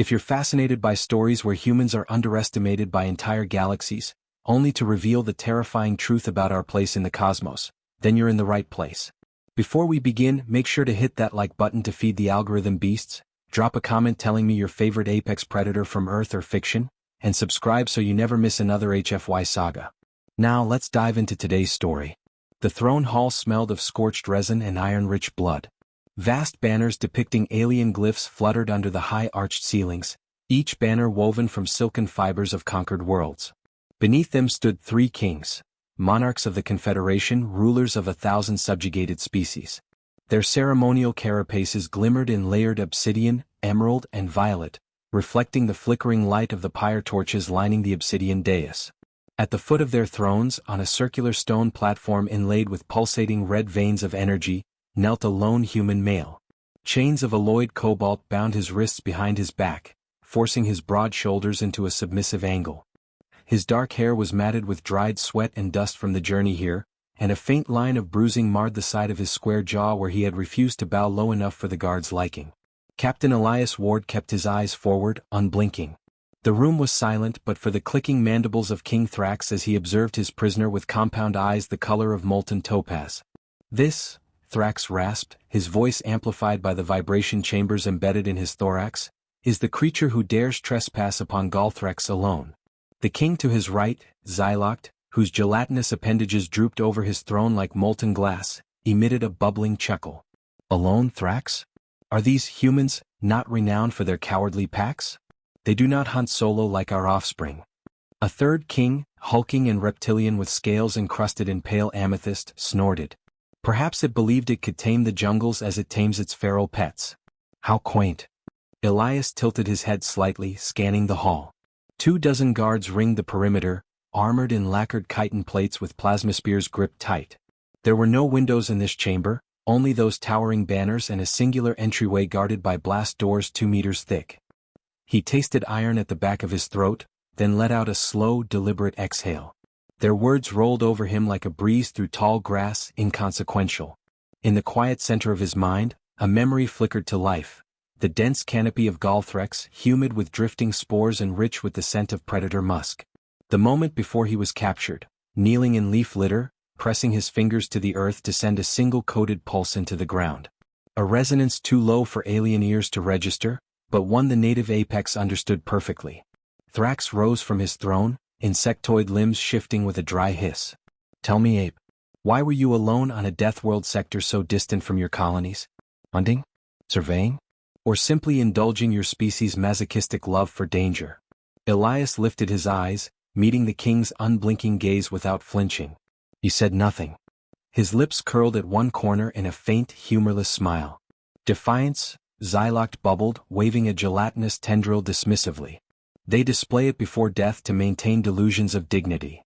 If you're fascinated by stories where humans are underestimated by entire galaxies, only to reveal the terrifying truth about our place in the cosmos, then you're in the right place. Before we begin, make sure to hit that like button to feed the algorithm beasts, drop a comment telling me your favorite apex predator from Earth or fiction, and subscribe so you never miss another HFY saga. Now let's dive into today's story. The throne hall smelled of scorched resin and iron-rich blood. Vast banners depicting alien glyphs fluttered under the high arched ceilings, each banner woven from silken fibers of conquered worlds. Beneath them stood 3 kings, monarchs of the Confederation, rulers of 1,000 subjugated species. Their ceremonial carapaces glimmered in layered obsidian, emerald, and violet, reflecting the flickering light of the pyre torches lining the obsidian dais. At the foot of their thrones, on a circular stone platform inlaid with pulsating red veins of energy, knelt a lone human male. Chains of alloyed cobalt bound his wrists behind his back, forcing his broad shoulders into a submissive angle. His dark hair was matted with dried sweat and dust from the journey here, and a faint line of bruising marred the side of his square jaw where he had refused to bow low enough for the guard's liking. Captain Elias Ward kept his eyes forward, unblinking. The room was silent but for the clicking mandibles of King Thrax as he observed his prisoner with compound eyes the color of molten topaz. "This," Thrax rasped, his voice amplified by the vibration chambers embedded in his thorax, "is the creature who dares trespass upon Galthrex alone." The king to his right, Xyloct, whose gelatinous appendages drooped over his throne like molten glass, emitted a bubbling chuckle. "Alone, Thrax? Are these humans not renowned for their cowardly packs? They do not hunt solo like our offspring." A third king, hulking and reptilian with scales encrusted in pale amethyst, snorted. Perhaps it believed it could tame the jungles as it tames its feral pets. How quaint. Elias tilted his head slightly, scanning the hall. 24 guards ringed the perimeter, armored in lacquered chitin plates with plasma spears gripped tight. There were no windows in this chamber, only those towering banners and a singular entryway guarded by blast doors 2 meters thick. He tasted iron at the back of his throat, then let out a slow, deliberate exhale. Their words rolled over him like a breeze through tall grass, inconsequential. In the quiet center of his mind, a memory flickered to life. The dense canopy of Galthrex, humid with drifting spores and rich with the scent of predator musk. The moment before he was captured, kneeling in leaf litter, pressing his fingers to the earth to send a single coded pulse into the ground. A resonance too low for alien ears to register, but one the native apex understood perfectly. Thrax rose from his throne, insectoid limbs shifting with a dry hiss. "Tell me, ape, why were you alone on a death world sector so distant from your colonies? Hunting? Surveying? Or simply indulging your species' masochistic love for danger?" Elias lifted his eyes, meeting the king's unblinking gaze without flinching. He said nothing. His lips curled at one corner in a faint, humorless smile. "Defiance," Xyloct bubbled, waving a gelatinous tendril dismissively. "They display it before death to maintain delusions of dignity."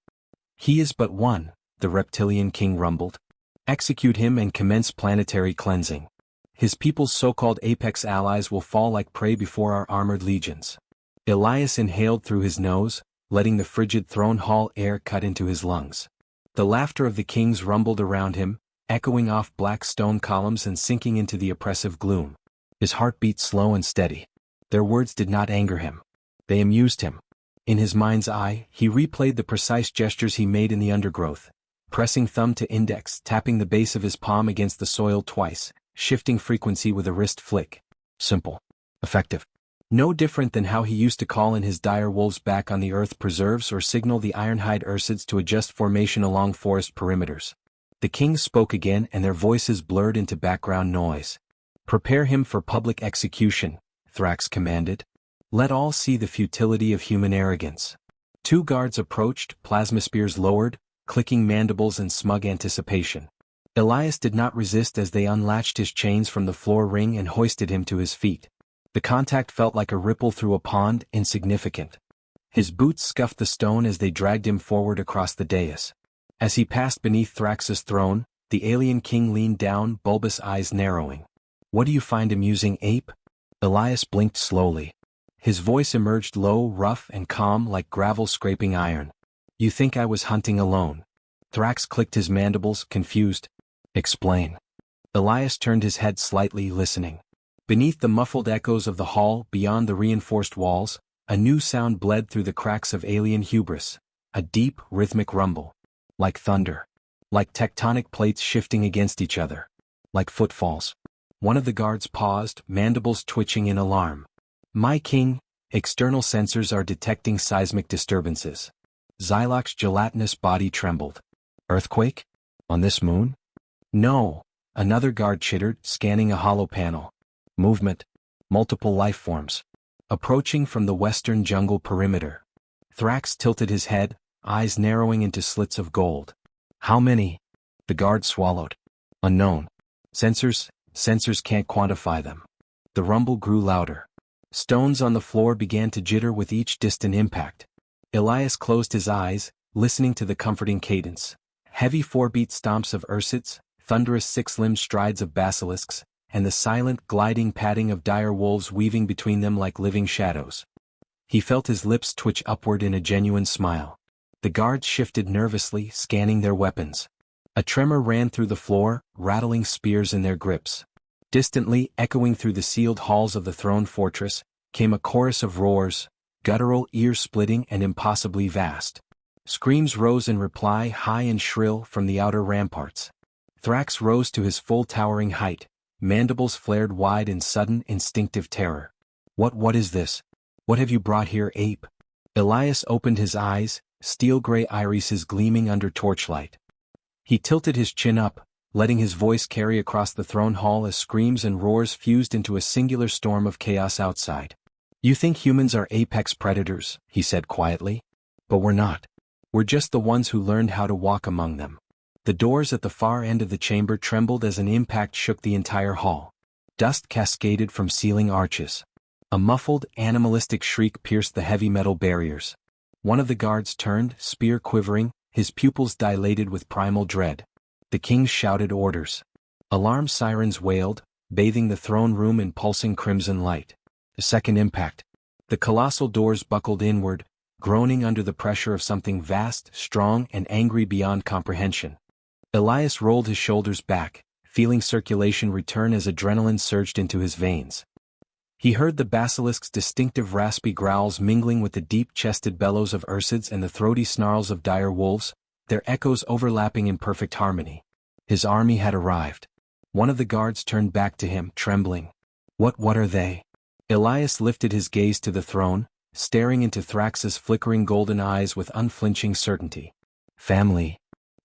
"He is but one," the reptilian king rumbled. "Execute him and commence planetary cleansing. His people's so-called apex allies will fall like prey before our armored legions." Elias inhaled through his nose, letting the frigid throne hall air cut into his lungs. The laughter of the kings rumbled around him, echoing off black stone columns and sinking into the oppressive gloom. His heart beat slow and steady. Their words did not anger him. They amused him. In his mind's eye, he replayed the precise gestures he made in the undergrowth, pressing thumb to index, tapping the base of his palm against the soil twice, shifting frequency with a wrist flick. Simple. Effective. No different than how he used to call in his dire wolves back on the Earth preserves or signal the ironhide ursids to adjust formation along forest perimeters. The kings spoke again and their voices blurred into background noise. "Prepare him for public execution," Thrax commanded. "Let all see the futility of human arrogance." 2 guards approached, plasma spears lowered, clicking mandibles in smug anticipation. Elias did not resist as they unlatched his chains from the floor ring and hoisted him to his feet. The contact felt like a ripple through a pond, insignificant. His boots scuffed the stone as they dragged him forward across the dais. As he passed beneath Thrax's throne, the alien king leaned down, bulbous eyes narrowing. "What do you find amusing, ape?" Elias blinked slowly. His voice emerged low, rough, and calm like gravel scraping iron. "You think I was hunting alone?" Thrax clicked his mandibles, confused. "Explain." Elias turned his head slightly, listening. Beneath the muffled echoes of the hall, beyond the reinforced walls, a new sound bled through the cracks of alien hubris, a deep, rhythmic rumble. Like thunder. Like tectonic plates shifting against each other. Like footfalls. One of the guards paused, mandibles twitching in alarm. My king, external sensors are detecting seismic disturbances. Xyloc's gelatinous body trembled. Earthquake? On this moon? No, another guard chittered, scanning a hollow panel. Movement. Multiple life forms. Approaching from the western jungle perimeter. Thrax tilted his head, eyes narrowing into slits of gold. How many? The guard swallowed. Unknown. Sensors can't quantify them. The rumble grew louder. Stones on the floor began to jitter with each distant impact. Elias closed his eyes, listening to the comforting cadence. Heavy 4-beat stomps of ursids, thunderous 6-limbed strides of basilisks, and the silent, gliding padding of dire wolves weaving between them like living shadows. He felt his lips twitch upward in a genuine smile. The guards shifted nervously, scanning their weapons. A tremor ran through the floor, rattling spears in their grips. Distantly, echoing through the sealed halls of the throne fortress, came a chorus of roars, guttural, ear-splitting, and impossibly vast. Screams rose in reply, high and shrill, from the outer ramparts. Thrax rose to his full towering height. Mandibles flared wide in sudden, instinctive terror. What is this? What have you brought here, ape? Elias opened his eyes, steel-gray irises gleaming under torchlight. He tilted his chin up, letting his voice carry across the throne hall as screams and roars fused into a singular storm of chaos outside. You think humans are apex predators, he said quietly. But we're not. We're just the ones who learned how to walk among them. The doors at the far end of the chamber trembled as an impact shook the entire hall. Dust cascaded from ceiling arches. A muffled, animalistic shriek pierced the heavy metal barriers. One of the guards turned, spear quivering, his pupils dilated with primal dread. The king shouted orders. Alarm sirens wailed, bathing the throne room in pulsing crimson light. A second impact. The colossal doors buckled inward, groaning under the pressure of something vast, strong, and angry beyond comprehension. Elias rolled his shoulders back, feeling circulation return as adrenaline surged into his veins. He heard the basilisk's distinctive raspy growls mingling with the deep-chested bellows of ursids and the throaty snarls of dire wolves, their echoes overlapping in perfect harmony. His army had arrived. One of the guards turned back to him, trembling. What are they? Elias lifted his gaze to the throne, staring into Thrax's flickering golden eyes with unflinching certainty. Family.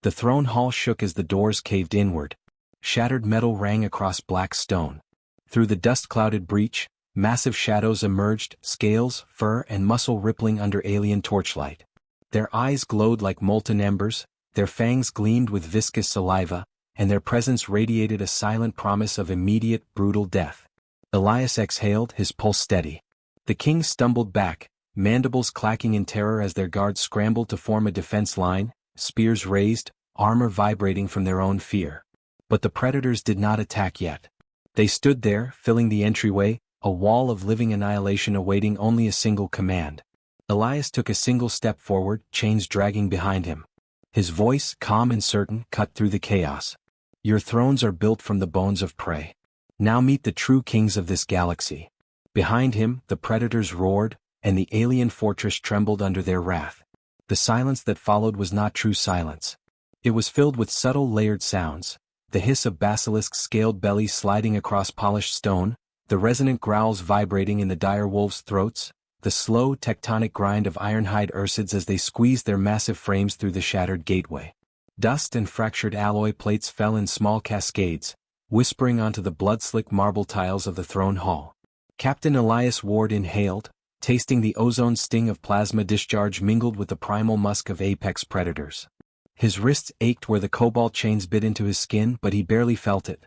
The throne hall shook as the doors caved inward. Shattered metal rang across black stone. Through the dust-clouded breach, massive shadows emerged, scales, fur, and muscle rippling under alien torchlight. Their eyes glowed like molten embers, their fangs gleamed with viscous saliva, and their presence radiated a silent promise of immediate, brutal death. Elias exhaled, his pulse steady. The king stumbled back, mandibles clacking in terror as their guards scrambled to form a defense line, spears raised, armor vibrating from their own fear. But the predators did not attack yet. They stood there, filling the entryway, a wall of living annihilation awaiting only a single command. Elias took a single step forward, chains dragging behind him. His voice, calm and certain, cut through the chaos. Your thrones are built from the bones of prey. Now meet the true kings of this galaxy. Behind him, the predators roared, and the alien fortress trembled under their wrath. The silence that followed was not true silence. It was filled with subtle layered sounds, the hiss of basilisk scaled bellies sliding across polished stone, the resonant growls vibrating in the dire wolves' throats, the slow tectonic grind of ironhide ursids as they squeezed their massive frames through the shattered gateway. Dust and fractured alloy plates fell in small cascades, whispering onto the blood-slick marble tiles of the throne hall. Captain Elias Ward inhaled, tasting the ozone sting of plasma discharge mingled with the primal musk of apex predators. His wrists ached where the cobalt chains bit into his skin, but he barely felt it.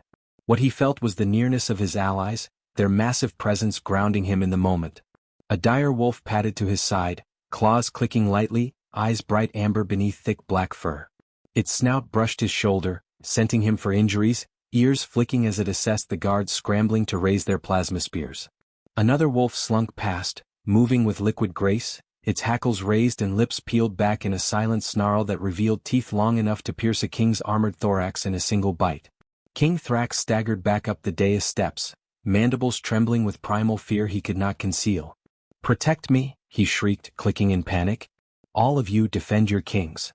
What he felt was the nearness of his allies, their massive presence grounding him in the moment. A dire wolf padded to his side, claws clicking lightly, eyes bright amber beneath thick black fur. Its snout brushed his shoulder, scenting him for injuries, ears flicking as it assessed the guards scrambling to raise their plasma spears. Another wolf slunk past, moving with liquid grace, its hackles raised and lips peeled back in a silent snarl that revealed teeth long enough to pierce a king's armored thorax in a single bite. King Thrax staggered back up the dais steps, mandibles trembling with primal fear he could not conceal. "Protect me," he shrieked, clicking in panic. "All of you defend your kings."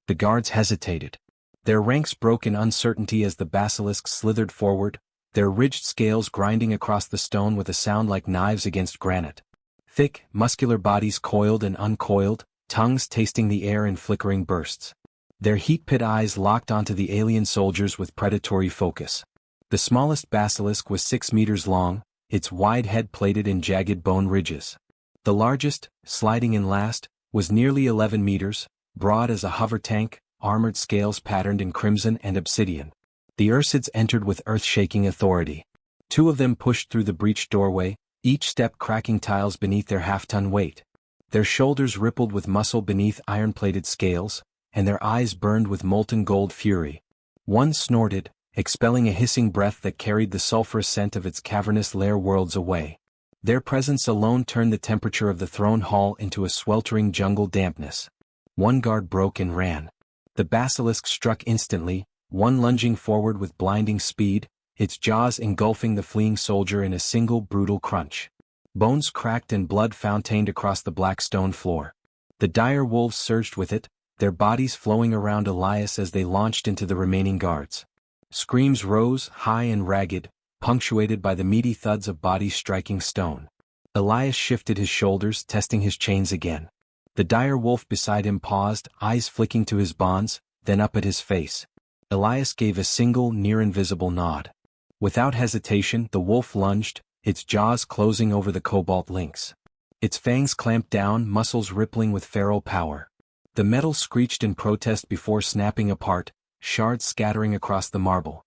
The guards hesitated. Their ranks broke in uncertainty as the basilisk slithered forward, their ridged scales grinding across the stone with a sound like knives against granite. Thick, muscular bodies coiled and uncoiled, tongues tasting the air in flickering bursts. Their heat-pit eyes locked onto the alien soldiers with predatory focus. The smallest basilisk was 6 meters long, its wide head plated in jagged bone ridges. The largest, sliding in last, was nearly 11 meters, broad as a hover tank, armored scales patterned in crimson and obsidian. The Ursids entered with earth-shaking authority. 2 of them pushed through the breached doorway, each step cracking tiles beneath their half-ton weight. Their shoulders rippled with muscle beneath iron-plated scales, and their eyes burned with molten gold fury. One snorted, expelling a hissing breath that carried the sulfurous scent of its cavernous lair worlds away. Their presence alone turned the temperature of the throne hall into a sweltering jungle dampness. One guard broke and ran. The basilisk struck instantly, one lunging forward with blinding speed, its jaws engulfing the fleeing soldier in a single brutal crunch. Bones cracked and blood fountained across the black stone floor. The dire wolves surged with it, their bodies flowing around Elias as they launched into the remaining guards. Screams rose, high and ragged, punctuated by the meaty thuds of bodies striking stone. Elias shifted his shoulders, testing his chains again. The dire wolf beside him paused, eyes flicking to his bonds, then up at his face. Elias gave a single, near-invisible nod. Without hesitation, the wolf lunged, its jaws closing over the cobalt links. Its fangs clamped down, muscles rippling with feral power. The metal screeched in protest before snapping apart, shards scattering across the marble.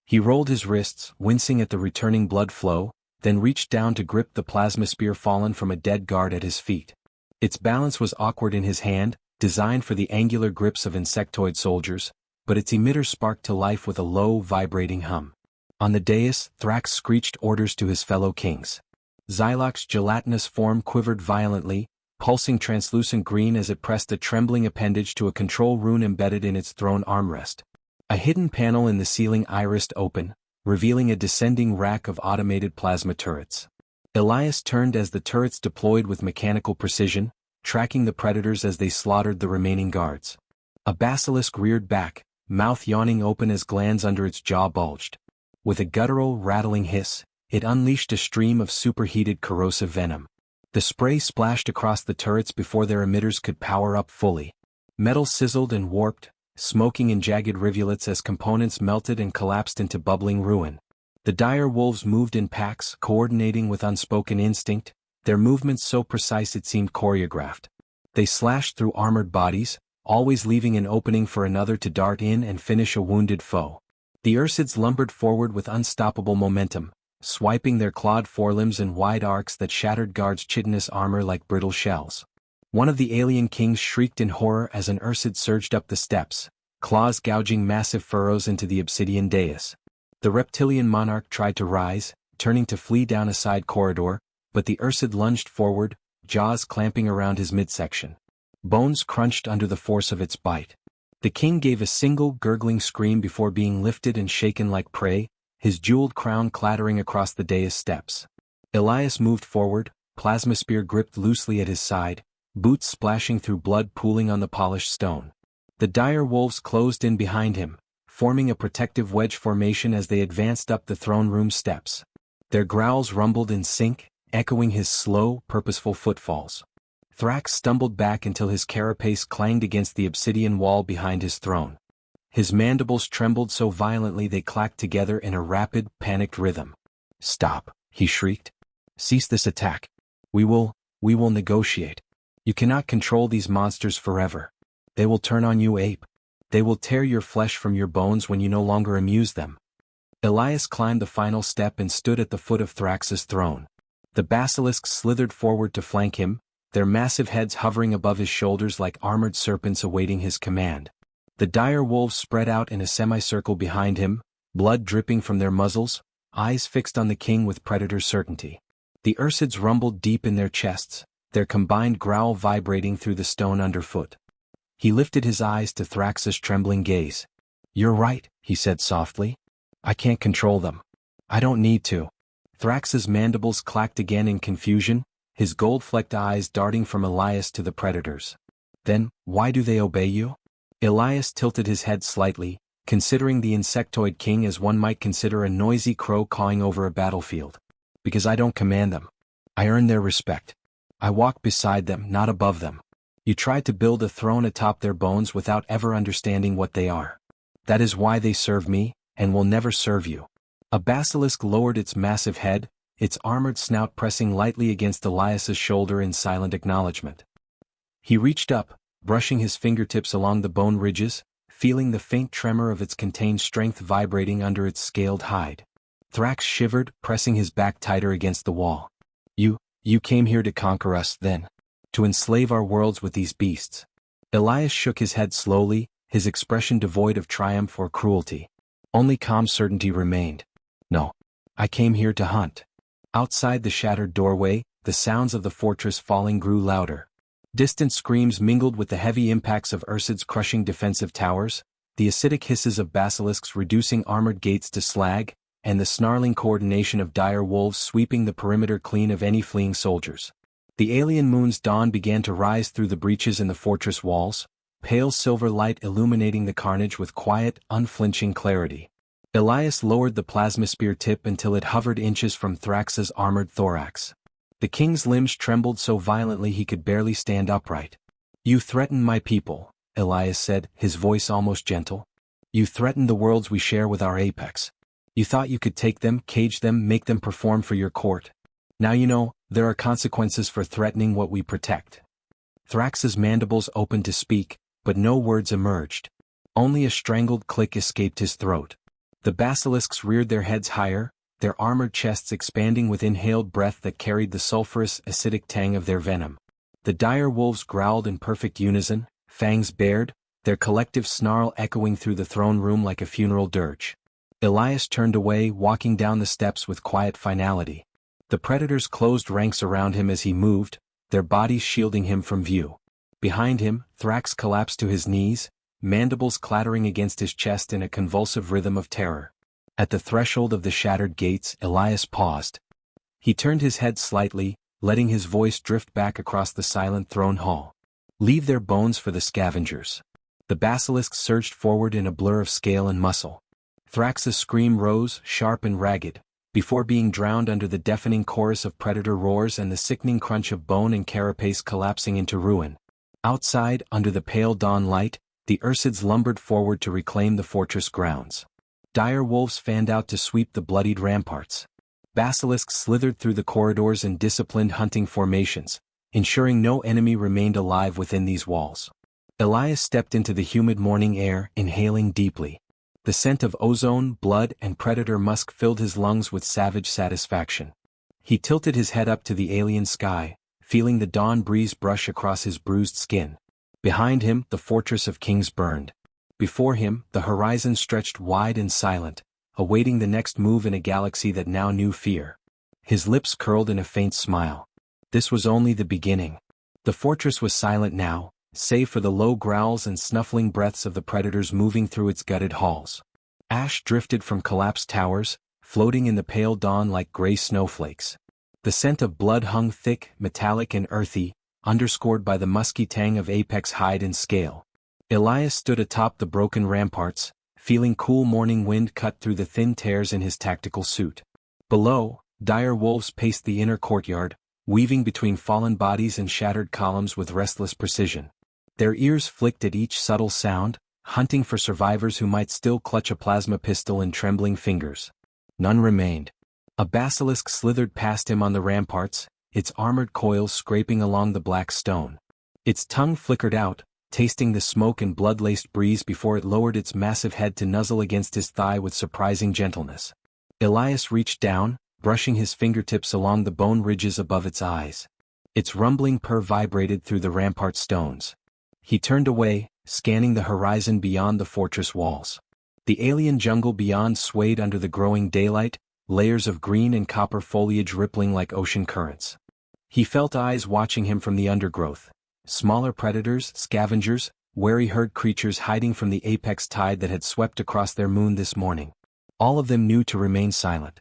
He rolled his wrists, wincing at the returning blood flow, then reached down to grip the plasma spear fallen from a dead guard at his feet. Its balance was awkward in his hand, designed for the angular grips of insectoid soldiers, but its emitter sparked to life with a low, vibrating hum. On the dais, Thrax screeched orders to his fellow kings. Xylok's gelatinous form quivered violently, pulsing translucent green as it pressed a trembling appendage to a control rune embedded in its throne armrest. A hidden panel in the ceiling irised open, revealing a descending rack of automated plasma turrets. Elias turned as the turrets deployed with mechanical precision, tracking the predators as they slaughtered the remaining guards. A basilisk reared back, mouth yawning open as glands under its jaw bulged. With a guttural, rattling hiss, it unleashed a stream of superheated corrosive venom. The spray splashed across the turrets before their emitters could power up fully. Metal sizzled and warped, smoking in jagged rivulets as components melted and collapsed into bubbling ruin. The dire wolves moved in packs, coordinating with unspoken instinct, their movements so precise it seemed choreographed. They slashed through armored bodies, always leaving an opening for another to dart in and finish a wounded foe. The Ursids lumbered forward with unstoppable momentum, swiping their clawed forelimbs in wide arcs that shattered guards' chitinous armor like brittle shells. One of the alien kings shrieked in horror as an Ursid surged up the steps, claws gouging massive furrows into the obsidian dais. The reptilian monarch tried to rise, turning to flee down a side corridor, but the Ursid lunged forward, jaws clamping around his midsection. Bones crunched under the force of its bite. The king gave a single gurgling scream before being lifted and shaken like prey, his jeweled crown clattering across the dais steps. Elias moved forward, plasma spear gripped loosely at his side, boots splashing through blood pooling on the polished stone. The dire wolves closed in behind him, forming a protective wedge formation as they advanced up the throne room steps. Their growls rumbled in sync, echoing his slow, purposeful footfalls. Thrax stumbled back until his carapace clanged against the obsidian wall behind his throne. His mandibles trembled so violently they clacked together in a rapid, panicked rhythm. "Stop," he shrieked. "Cease this attack. We will negotiate. You cannot control these monsters forever. They will turn on you, ape. They will tear your flesh from your bones when you no longer amuse them." Elias climbed the final step and stood at the foot of Thrax's throne. The basilisks slithered forward to flank him, their massive heads hovering above his shoulders like armored serpents awaiting his command. The dire wolves spread out in a semicircle behind him, blood dripping from their muzzles, eyes fixed on the king with predator certainty. The Ursids rumbled deep in their chests, their combined growl vibrating through the stone underfoot. He lifted his eyes to Thrax's trembling gaze. "You're right," he said softly. "I can't control them. I don't need to. Thrax's mandibles clacked again in confusion, his gold-flecked eyes darting from Elias to the predators. Then, why do they obey you? Elias tilted his head slightly, considering the insectoid king as one might consider a noisy crow cawing over a battlefield. Because I don't command them. I earn their respect. I walk beside them, not above them. You tried to build a throne atop their bones without ever understanding what they are. That is why they serve me, and will never serve you. A basilisk lowered its massive head, its armored snout pressing lightly against Elias's shoulder in silent acknowledgement. He reached up, brushing his fingertips along the bone ridges, feeling the faint tremor of its contained strength vibrating under its scaled hide. Thrax shivered, pressing his back tighter against the wall. You came here to conquer us, then? To enslave our worlds with these beasts? Elias shook his head slowly, his expression devoid of triumph or cruelty. Only calm certainty remained. No. I came here to hunt. Outside the shattered doorway, the sounds of the fortress falling grew louder. Distant screams mingled with the heavy impacts of Ursid's crushing defensive towers, the acidic hisses of basilisks reducing armored gates to slag, and the snarling coordination of dire wolves sweeping the perimeter clean of any fleeing soldiers. The alien moon's dawn began to rise through the breaches in the fortress walls, pale silver light illuminating the carnage with quiet, unflinching clarity. Elias lowered the plasma spear tip until it hovered inches from Thrax's armored thorax. The king's limbs trembled so violently he could barely stand upright. You threaten my people, Elias said, his voice almost gentle. You threaten the worlds we share with our apex. You thought you could take them, cage them, make them perform for your court. Now you know, there are consequences for threatening what we protect. Thrax's mandibles opened to speak, but no words emerged. Only a strangled click escaped his throat. The basilisks reared their heads higher, their armored chests expanding with inhaled breath that carried the sulphurous, acidic tang of their venom. The dire wolves growled in perfect unison, fangs bared, their collective snarl echoing through the throne room like a funeral dirge. Elias turned away, walking down the steps with quiet finality. The predators closed ranks around him as he moved, their bodies shielding him from view. Behind him, Thrax collapsed to his knees, mandibles clattering against his chest in a convulsive rhythm of terror. At the threshold of the shattered gates, Elias paused. He turned his head slightly, letting his voice drift back across the silent throne hall. Leave their bones for the scavengers. The basilisks surged forward in a blur of scale and muscle. Thrax's scream rose, sharp and ragged, before being drowned under the deafening chorus of predator roars and the sickening crunch of bone and carapace collapsing into ruin. Outside, under the pale dawn light, the Ursids lumbered forward to reclaim the fortress grounds. Dire wolves fanned out to sweep the bloodied ramparts. Basilisks slithered through the corridors in disciplined hunting formations, ensuring no enemy remained alive within these walls. Elias stepped into the humid morning air, inhaling deeply. The scent of ozone, blood, and predator musk filled his lungs with savage satisfaction. He tilted his head up to the alien sky, feeling the dawn breeze brush across his bruised skin. Behind him, the fortress of kings burned. Before him, the horizon stretched wide and silent, awaiting the next move in a galaxy that now knew fear. His lips curled in a faint smile. This was only the beginning. The fortress was silent now, save for the low growls and snuffling breaths of the predators moving through its gutted halls. Ash drifted from collapsed towers, floating in the pale dawn like gray snowflakes. The scent of blood hung thick, metallic and earthy, underscored by the musky tang of apex hide and scale. Elias stood atop the broken ramparts, feeling cool morning wind cut through the thin tears in his tactical suit. Below, dire wolves paced the inner courtyard, weaving between fallen bodies and shattered columns with restless precision. Their ears flicked at each subtle sound, hunting for survivors who might still clutch a plasma pistol in trembling fingers. None remained. A basilisk slithered past him on the ramparts, its armored coils scraping along the black stone. Its tongue flickered out, tasting the smoke and blood-laced breeze before it lowered its massive head to nuzzle against his thigh with surprising gentleness. Elias reached down, brushing his fingertips along the bone ridges above its eyes. Its rumbling purr vibrated through the rampart stones. He turned away, scanning the horizon beyond the fortress walls. The alien jungle beyond swayed under the growing daylight, layers of green and copper foliage rippling like ocean currents. He felt eyes watching him from the undergrowth. Smaller predators, scavengers, wary herd creatures hiding from the apex tide that had swept across their moon this morning. All of them knew to remain silent.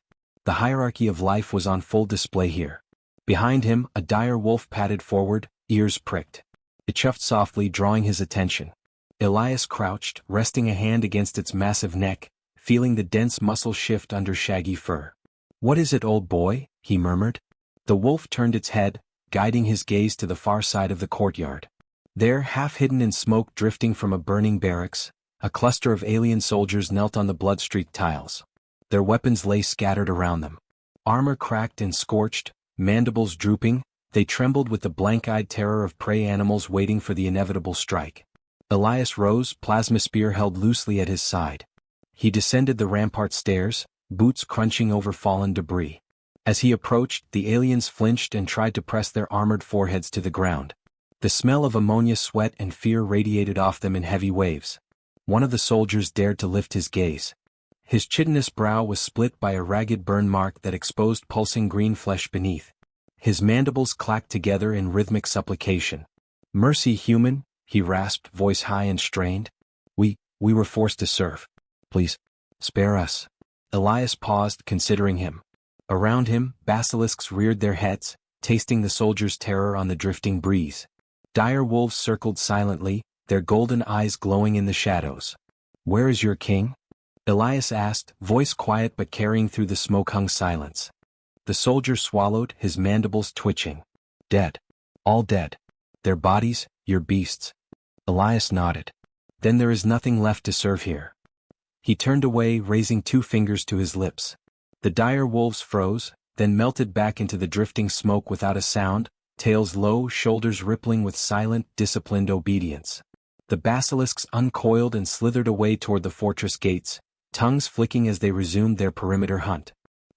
The hierarchy of life was on full display here. Behind him, a dire wolf padded forward, ears pricked. It chuffed softly, drawing his attention. Elias crouched, resting a hand against its massive neck, feeling the dense muscle shift under shaggy fur. "What is it, old boy?" he murmured. The wolf turned its head, guiding his gaze to the far side of the courtyard. There, half hidden in smoke drifting from a burning barracks, a cluster of alien soldiers knelt on the blood-streaked tiles. Their weapons lay scattered around them. Armor cracked and scorched, mandibles drooping, they trembled with the blank-eyed terror of prey animals waiting for the inevitable strike. Elias rose, plasma spear held loosely at his side. He descended the rampart stairs, boots crunching over fallen debris. As he approached, the aliens flinched and tried to press their armored foreheads to the ground. The smell of ammonia, sweat, and fear radiated off them in heavy waves. One of the soldiers dared to lift his gaze. His chitinous brow was split by a ragged burn mark that exposed pulsing green flesh beneath. His mandibles clacked together in rhythmic supplication. "Mercy, human," he rasped, voice high and strained. We were forced to serve. Please, spare us." Elias paused, considering him. Around him, basilisks reared their heads, tasting the soldiers' terror on the drifting breeze. Dire wolves circled silently, their golden eyes glowing in the shadows. "Where is your king?" Elias asked, voice quiet but carrying through the smoke-hung silence. The soldier swallowed, his mandibles twitching. "Dead. All dead. Their bodies, your beasts." Elias nodded. "Then there is nothing left to serve here." He turned away, raising 2 fingers to his lips. The dire wolves froze, then melted back into the drifting smoke without a sound, tails low, shoulders rippling with silent, disciplined obedience. The basilisks uncoiled and slithered away toward the fortress gates, tongues flicking as they resumed their perimeter hunt.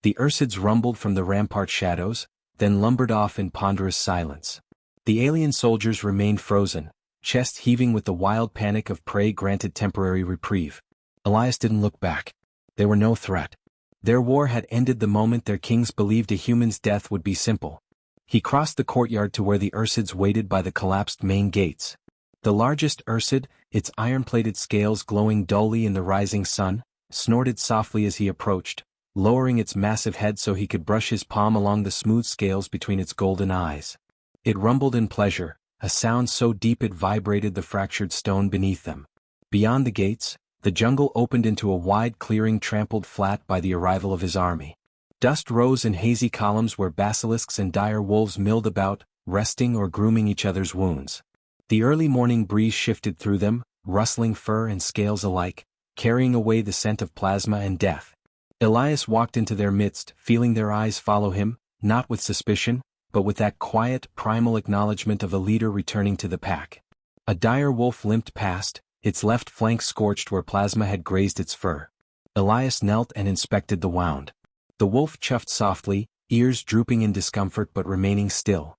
The Ursids rumbled from the rampart shadows, then lumbered off in ponderous silence. The alien soldiers remained frozen, chest heaving with the wild panic of prey granted temporary reprieve. Elias didn't look back. They were no threat. Their war had ended the moment their kings believed a human's death would be simple. He crossed the courtyard to where the Ursids waited by the collapsed main gates. The largest Ursid, its iron-plated scales glowing dully in the rising sun, snorted softly as he approached, lowering its massive head so he could brush his palm along the smooth scales between its golden eyes. It rumbled in pleasure, a sound so deep it vibrated the fractured stone beneath them. Beyond the gates, the jungle opened into a wide clearing trampled flat by the arrival of his army. Dust rose in hazy columns where basilisks and dire wolves milled about, resting or grooming each other's wounds. The early morning breeze shifted through them, rustling fur and scales alike, carrying away the scent of plasma and death. Elias walked into their midst, feeling their eyes follow him, not with suspicion, but with that quiet, primal acknowledgement of a leader returning to the pack. A dire wolf limped past, its left flank scorched where plasma had grazed its fur. Elias knelt and inspected the wound. The wolf chuffed softly, ears drooping in discomfort but remaining still.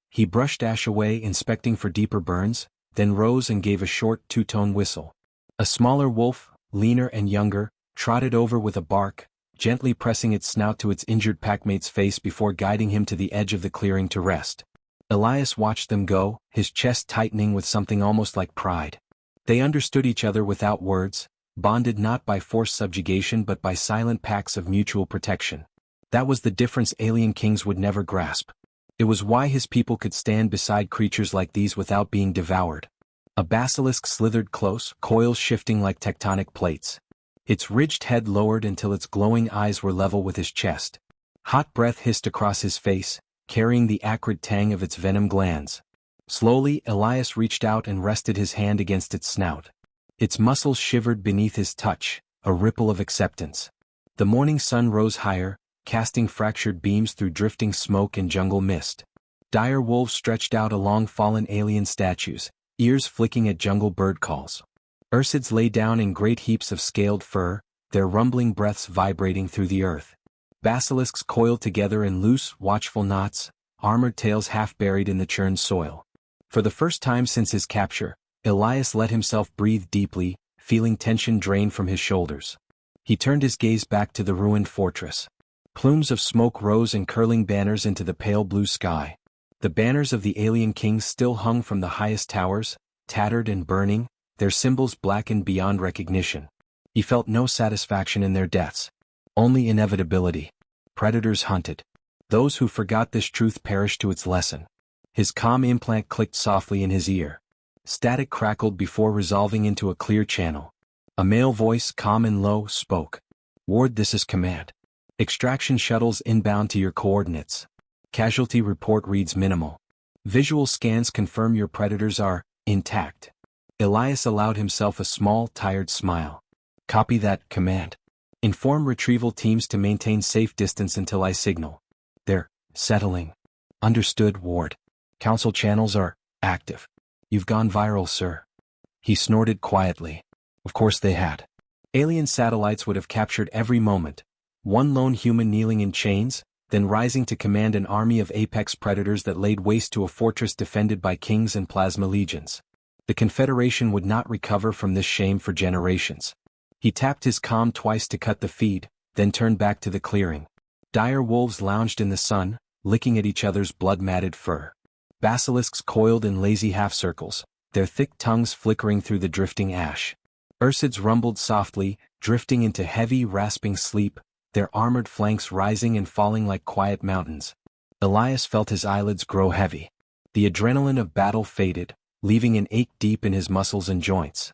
He brushed ash away, inspecting for deeper burns, then rose and gave a short 2-tone whistle. A smaller wolf, leaner and younger, trotted over with a bark, gently pressing its snout to its injured packmate's face before guiding him to the edge of the clearing to rest. Elias watched them go, his chest tightening with something almost like pride. They understood each other without words, bonded not by forced subjugation but by silent pacts of mutual protection. That was the difference alien kings would never grasp. It was why his people could stand beside creatures like these without being devoured. A basilisk slithered close, coils shifting like tectonic plates. Its ridged head lowered until its glowing eyes were level with his chest. Hot breath hissed across his face, carrying the acrid tang of its venom glands. Slowly, Elias reached out and rested his hand against its snout. Its muscles shivered beneath his touch, a ripple of acceptance. The morning sun rose higher, casting fractured beams through drifting smoke and jungle mist. Dire wolves stretched out along fallen alien statues, ears flicking at jungle bird calls. Ursids lay down in great heaps of scaled fur, their rumbling breaths vibrating through the earth. Basilisks coiled together in loose, watchful knots, armored tails half buried in the churned soil. For the first time since his capture, Elias let himself breathe deeply, feeling tension drain from his shoulders. He turned his gaze back to the ruined fortress. Plumes of smoke rose in curling banners into the pale blue sky. The banners of the alien kings still hung from the highest towers, tattered and burning, their symbols blackened beyond recognition. He felt no satisfaction in their deaths. Only inevitability. Predators hunted. Those who forgot this truth perished to its lesson. His comm implant clicked softly in his ear. Static crackled before resolving into a clear channel. A male voice, calm and low, spoke. Ward, this is command. Extraction shuttles inbound to your coordinates. Casualty report reads minimal. Visual scans confirm your predators are intact. Elias allowed himself a small, tired smile. Copy that, command. Inform retrieval teams to maintain safe distance until I signal. They're settling. Understood, Ward. Council channels are active. You've gone viral, sir. He snorted quietly. Of course they had. Alien satellites would have captured every moment. One lone human kneeling in chains, then rising to command an army of apex predators that laid waste to a fortress defended by kings and plasma legions. The Confederation would not recover from this shame for generations. He tapped his comm twice to cut the feed, then turned back to the clearing. Dire wolves lounged in the sun, licking at each other's blood-matted fur. Basilisks coiled in lazy half-circles, their thick tongues flickering through the drifting ash. Ursids rumbled softly, drifting into heavy, rasping sleep, their armored flanks rising and falling like quiet mountains. Elias felt his eyelids grow heavy. The adrenaline of battle faded, leaving an ache deep in his muscles and joints.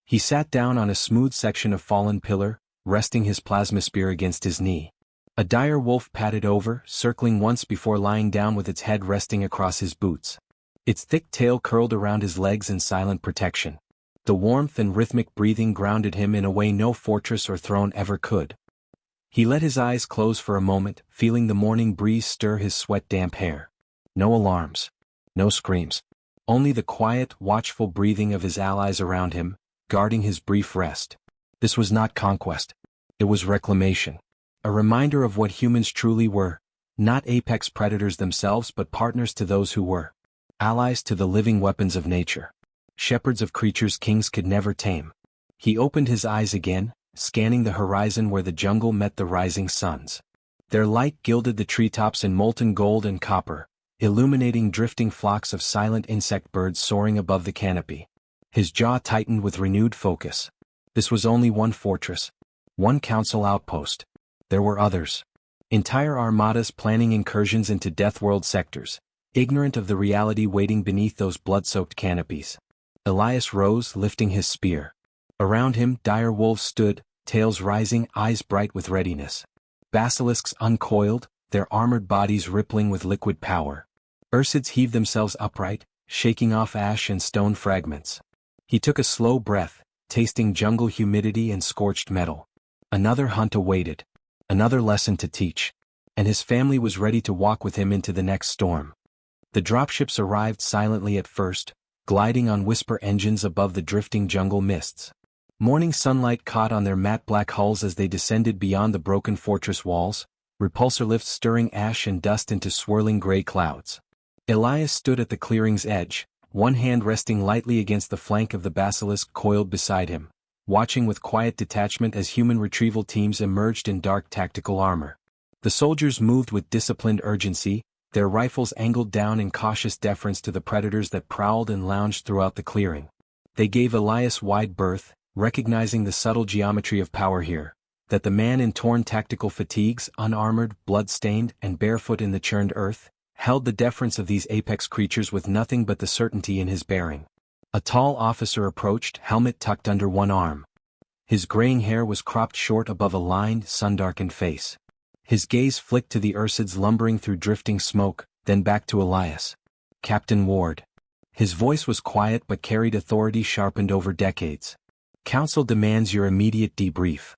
He sat down on a smooth section of fallen pillar, resting his plasma spear against his knee. A dire wolf padded over, circling once before lying down with its head resting across his boots. Its thick tail curled around his legs in silent protection. The warmth and rhythmic breathing grounded him in a way no fortress or throne ever could. He let his eyes close for a moment, feeling the morning breeze stir his sweat-damp hair. No alarms. No screams. Only the quiet, watchful breathing of his allies around him, guarding his brief rest. This was not conquest. It was reclamation. A reminder of what humans truly were, not apex predators themselves but partners to those who were. Allies to the living weapons of nature. Shepherds of creatures kings could never tame. He opened his eyes again, scanning the horizon where the jungle met the rising suns. Their light gilded the treetops in molten gold and copper, illuminating drifting flocks of silent insect birds soaring above the canopy. His jaw tightened with renewed focus. This was only one fortress. One council outpost. There were others. Entire armadas planning incursions into Deathworld sectors, ignorant of the reality waiting beneath those blood-soaked canopies. Elias rose, lifting his spear. Around him, dire wolves stood, tails rising, eyes bright with readiness. Basilisks uncoiled, their armored bodies rippling with liquid power. Ursids heaved themselves upright, shaking off ash and stone fragments. He took a slow breath, tasting jungle humidity and scorched metal. Another hunt awaited. Another lesson to teach. And his family was ready to walk with him into the next storm. The dropships arrived silently at first, gliding on whisper engines above the drifting jungle mists. Morning sunlight caught on their matte black hulls as they descended beyond the broken fortress walls, repulsor lifts stirring ash and dust into swirling gray clouds. Elias stood at the clearing's edge, one hand resting lightly against the flank of the basilisk coiled beside him, watching with quiet detachment as human retrieval teams emerged in dark tactical armor. The soldiers moved with disciplined urgency, their rifles angled down in cautious deference to the predators that prowled and lounged throughout the clearing. They gave Elias wide berth, recognizing the subtle geometry of power here, that the man in torn tactical fatigues, unarmored, blood-stained, and barefoot in the churned earth, held the deference of these apex creatures with nothing but the certainty in his bearing. A tall officer approached, helmet tucked under one arm. His graying hair was cropped short above a lined, sun-darkened face. His gaze flicked to the Ursids lumbering through drifting smoke, then back to Elias. Captain Ward. His voice was quiet but carried authority sharpened over decades. Council demands your immediate debrief.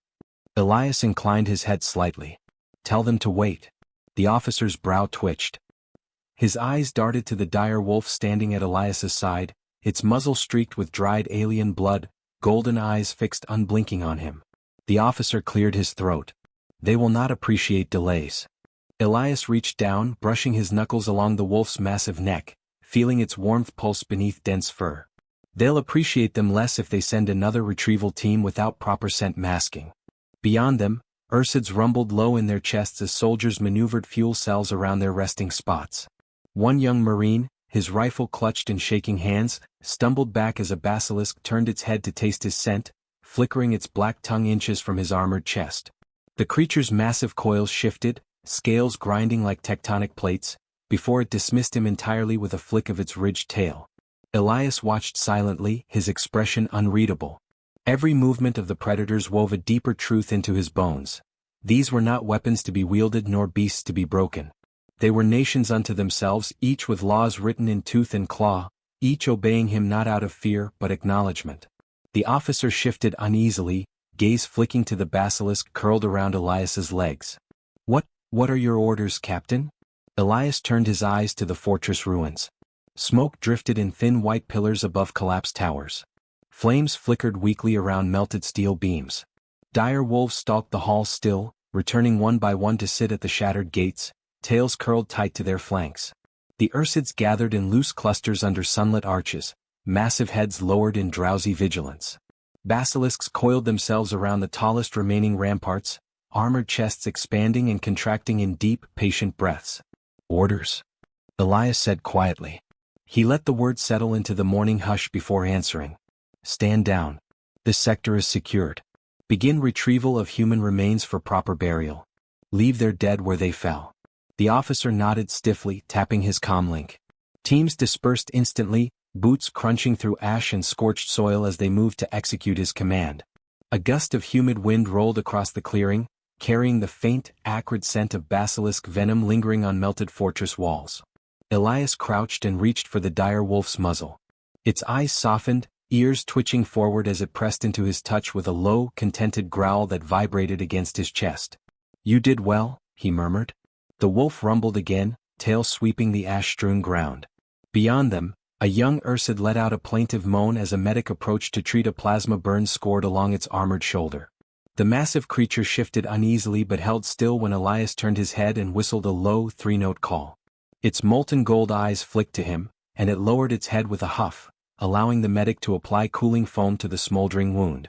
Elias inclined his head slightly. Tell them to wait. The officer's brow twitched. His eyes darted to the dire wolf standing at Elias's side, its muzzle streaked with dried alien blood, golden eyes fixed unblinking on him. The officer cleared his throat. They will not appreciate delays. Elias reached down, brushing his knuckles along the wolf's massive neck, feeling its warmth pulse beneath dense fur. They'll appreciate them less if they send another retrieval team without proper scent masking. Beyond them, Ursids rumbled low in their chests as soldiers maneuvered fuel cells around their resting spots. One young Marine, his rifle clutched in shaking hands, stumbled back as a basilisk turned its head to taste his scent, flickering its black tongue inches from his armored chest. The creature's massive coils shifted, scales grinding like tectonic plates, before it dismissed him entirely with a flick of its ridged tail. Elias watched silently, his expression unreadable. Every movement of the predators wove a deeper truth into his bones. These were not weapons to be wielded nor beasts to be broken. They were nations unto themselves, each with laws written in tooth and claw, each obeying him not out of fear but acknowledgement. The officer shifted uneasily, gaze flicking to the basilisk curled around Elias's legs. What are your orders, Captain?" Elias turned his eyes to the fortress ruins. Smoke drifted in thin white pillars above collapsed towers. Flames flickered weakly around melted steel beams. Dire wolves stalked the hall still, returning one by one to sit at the shattered gates, tails curled tight to their flanks. The ursids gathered in loose clusters under sunlit arches, massive heads lowered in drowsy vigilance. Basilisks coiled themselves around the tallest remaining ramparts, armored chests expanding and contracting in deep, patient breaths. "Orders," Elias said quietly. He let the word settle into the morning hush before answering. "Stand down. This sector is secured. Begin retrieval of human remains for proper burial. Leave their dead where they fell." The officer nodded stiffly, tapping his comlink. Teams dispersed instantly, boots crunching through ash and scorched soil as they moved to execute his command. A gust of humid wind rolled across the clearing, carrying the faint, acrid scent of basilisk venom lingering on melted fortress walls. Elias crouched and reached for the dire wolf's muzzle. Its eyes softened, ears twitching forward as it pressed into his touch with a low, contented growl that vibrated against his chest. "You did well," he murmured. The wolf rumbled again, tail sweeping the ash-strewn ground. Beyond them, a young ursid let out a plaintive moan as a medic approached to treat a plasma burn scored along its armored shoulder. The massive creature shifted uneasily but held still when Elias turned his head and whistled a low, three-note call. Its molten gold eyes flicked to him, and it lowered its head with a huff, allowing the medic to apply cooling foam to the smoldering wound.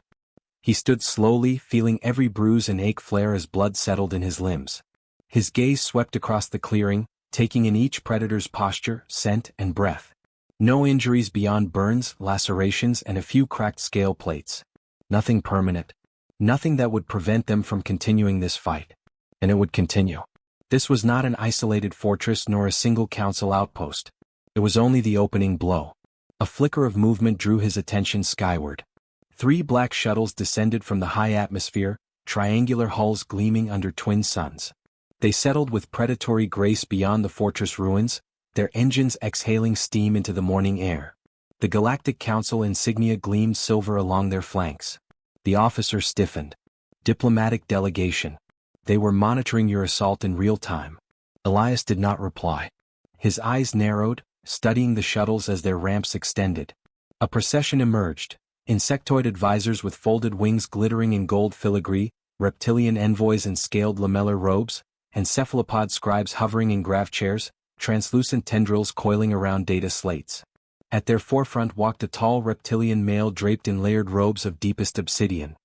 He stood slowly, feeling every bruise and ache flare as blood settled in his limbs. His gaze swept across the clearing, taking in each predator's posture, scent, and breath. No injuries beyond burns, lacerations, and a few cracked scale plates. Nothing permanent. Nothing that would prevent them from continuing this fight. And it would continue. This was not an isolated fortress nor a single council outpost. It was only the opening blow. A flicker of movement drew his attention skyward. 3 black shuttles descended from the high atmosphere, triangular hulls gleaming under twin suns. They settled with predatory grace beyond the fortress ruins, their engines exhaling steam into the morning air. The Galactic Council insignia gleamed silver along their flanks. The officer stiffened. "Diplomatic delegation. They were monitoring your assault in real time." Elias did not reply. His eyes narrowed, studying the shuttles as their ramps extended. A procession emerged, insectoid advisors with folded wings glittering in gold filigree, reptilian envoys in scaled lamellar robes, and cephalopod scribes hovering in grav chairs, translucent tendrils coiling around data slates. At their forefront walked a tall reptilian male draped in layered robes of deepest obsidian.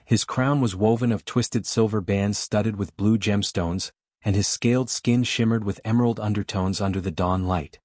His crown was woven of twisted silver bands studded with blue gemstones, and his scaled skin shimmered with emerald undertones under the dawn light.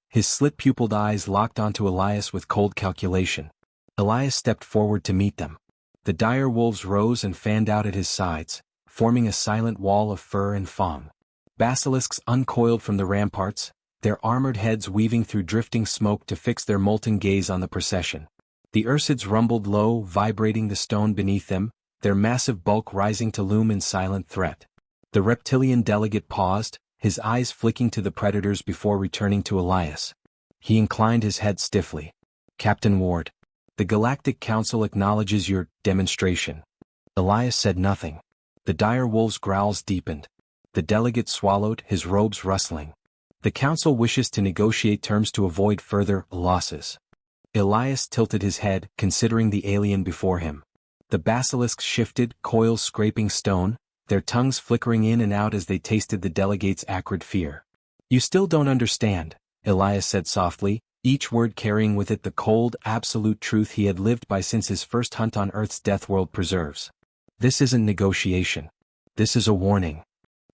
His slit-pupiled eyes locked onto Elias with cold calculation. Elias stepped forward to meet them. The dire wolves rose and fanned out at his sides, forming a silent wall of fur and fawn. Basilisks uncoiled from the ramparts, their armored heads weaving through drifting smoke to fix their molten gaze on the procession. The ursids rumbled low, vibrating the stone beneath them, their massive bulk rising to loom in silent threat. The reptilian delegate paused, his eyes flicking to the predators before returning to Elias. He inclined his head stiffly. "Captain Ward, the Galactic Council acknowledges your demonstration." Elias said nothing. The dire wolf's growls deepened. The delegate swallowed, his robes rustling. "The Council wishes to negotiate terms to avoid further losses." Elias tilted his head, considering the alien before him. The basilisks shifted, coils scraping stone, their tongues flickering in and out as they tasted the delegate's acrid fear. "You still don't understand," Elias said softly, each word carrying with it the cold, absolute truth he had lived by since his first hunt on Earth's death-world preserves. "This isn't negotiation. This is a warning."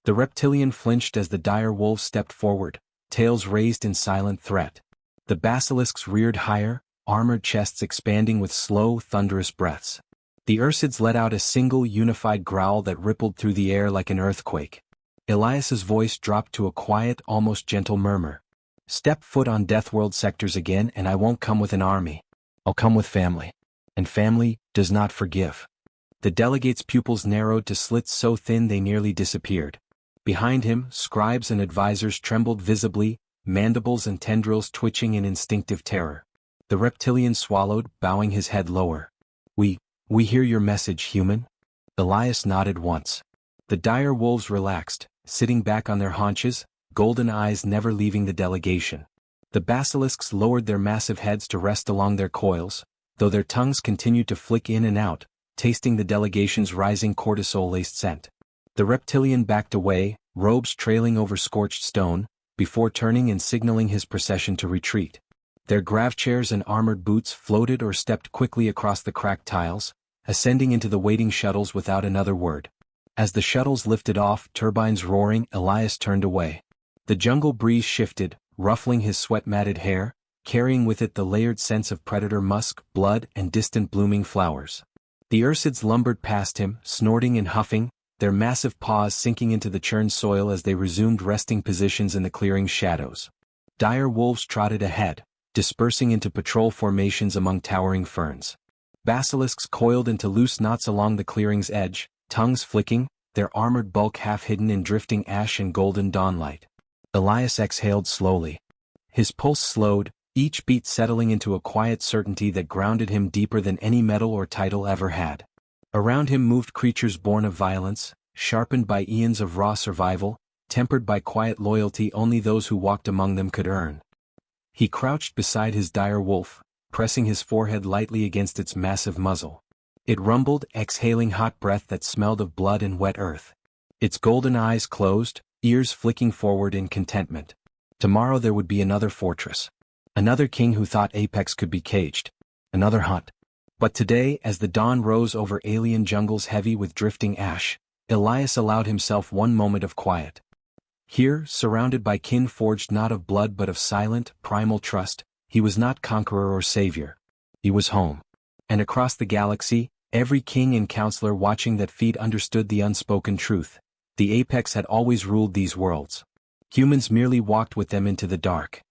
The reptilian flinched as the dire wolves stepped forward, tails raised in silent threat. The basilisks reared higher, armored chests expanding with slow, thunderous breaths. The ursids let out a single unified growl that rippled through the air like an earthquake. Elias's voice dropped to a quiet, almost gentle murmur. "Step foot on Deathworld sectors again and I won't come with an army. I'll come with family. And family does not forgive." The delegate's pupils narrowed to slits so thin they nearly disappeared. Behind him, scribes and advisors trembled visibly, mandibles and tendrils twitching in instinctive terror. The reptilian swallowed, bowing his head lower. We hear your message, human." Elias nodded once. The dire wolves relaxed, sitting back on their haunches, golden eyes never leaving the delegation. The basilisks lowered their massive heads to rest along their coils, though their tongues continued to flick in and out, tasting the delegation's rising cortisol-laced scent. The reptilian backed away, robes trailing over scorched stone, before turning and signaling his procession to retreat. Their grav chairs and armored boots floated or stepped quickly across the cracked tiles, ascending into the waiting shuttles without another word. As the shuttles lifted off, turbines roaring, Elias turned away. The jungle breeze shifted, ruffling his sweat-matted hair, carrying with it the layered scents of predator musk, blood, and distant blooming flowers. The ursids lumbered past him, snorting and huffing, their massive paws sinking into the churned soil as they resumed resting positions in the clearing's shadows. Dire wolves trotted ahead, dispersing into patrol formations among towering ferns. Basilisks coiled into loose knots along the clearing's edge, tongues flicking, their armored bulk half hidden in drifting ash and golden dawnlight. Elias exhaled slowly. His pulse slowed, each beat settling into a quiet certainty that grounded him deeper than any medal or title ever had. Around him moved creatures born of violence, sharpened by eons of raw survival, tempered by quiet loyalty only those who walked among them could earn. He crouched beside his dire wolf, pressing his forehead lightly against its massive muzzle. It rumbled, exhaling hot breath that smelled of blood and wet earth. Its golden eyes closed, ears flicking forward in contentment. Tomorrow there would be another fortress. Another king who thought Apex could be caged. Another hunt. But today, as the dawn rose over alien jungles heavy with drifting ash, Elias allowed himself one moment of quiet. Here, surrounded by kin forged not of blood but of silent, primal trust, he was not conqueror or savior. He was home. And across the galaxy, every king and counselor watching that feed understood the unspoken truth. The Apex had always ruled these worlds. Humans merely walked with them into the dark.